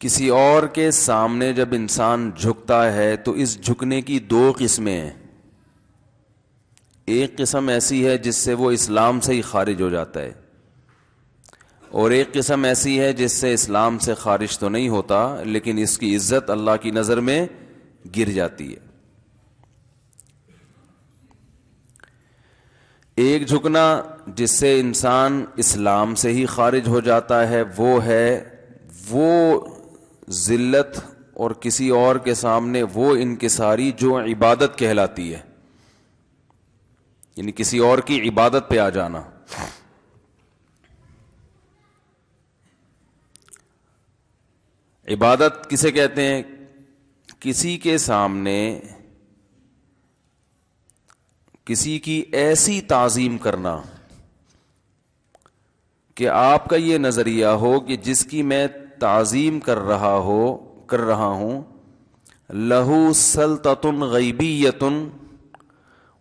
کسی اور کے سامنے جب انسان جھکتا ہے تو اس جھکنے کی دو قسمیں ہیں. ایک قسم ایسی ہے جس سے وہ اسلام سے ہی خارج ہو جاتا ہے، اور ایک قسم ایسی ہے جس سے اسلام سے خارج تو نہیں ہوتا لیکن اس کی عزت اللہ کی نظر میں گر جاتی ہے. ایک جھکنا جس سے انسان اسلام سے ہی خارج ہو جاتا ہے وہ ذلت اور کسی اور کے سامنے وہ انکساری جو عبادت کہلاتی ہے، یعنی کسی اور کی عبادت پہ آ جانا. عبادت کسے کہتے ہیں؟ کسی کے سامنے کسی کی ایسی تعظیم کرنا کہ آپ کا یہ نظریہ ہو کہ جس کی میں تعظیم کر رہا ہوں لہو سلطۃ غیبیۃ،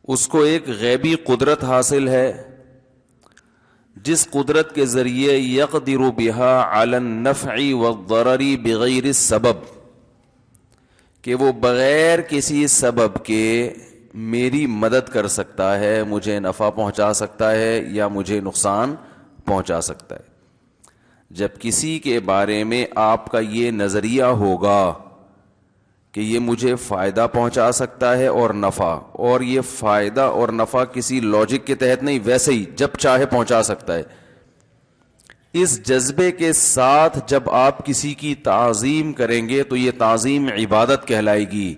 اس کو ایک غیبی قدرت حاصل ہے جس قدرت کے ذریعے یقدر بها علی النفع والضرر بغیر السبب، کہ وہ بغیر کسی سبب کے میری مدد کر سکتا ہے، مجھے نفع پہنچا سکتا ہے یا مجھے نقصان پہنچا سکتا ہے. جب کسی کے بارے میں آپ کا یہ نظریہ ہوگا کہ یہ مجھے فائدہ پہنچا سکتا ہے اور نفع، اور یہ فائدہ اور نفع کسی لاجک کے تحت نہیں، ویسے ہی جب چاہے پہنچا سکتا ہے، اس جذبے کے ساتھ جب آپ کسی کی تعظیم کریں گے تو یہ تعظیم عبادت کہلائے گی.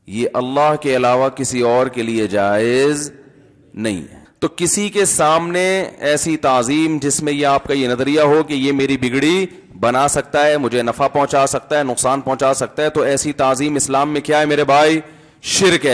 یہ اللہ کے علاوہ کسی اور کے لیے جائز نہیں ہے. تو کسی کے سامنے ایسی تعظیم جس میں یہ آپ کا یہ نظریہ ہو کہ یہ میری بگڑی بنا سکتا ہے، مجھے نفع پہنچا سکتا ہے، نقصان پہنچا سکتا ہے، تو ایسی تعظیم اسلام میں کیا ہے میرے بھائی؟ شرک ہے.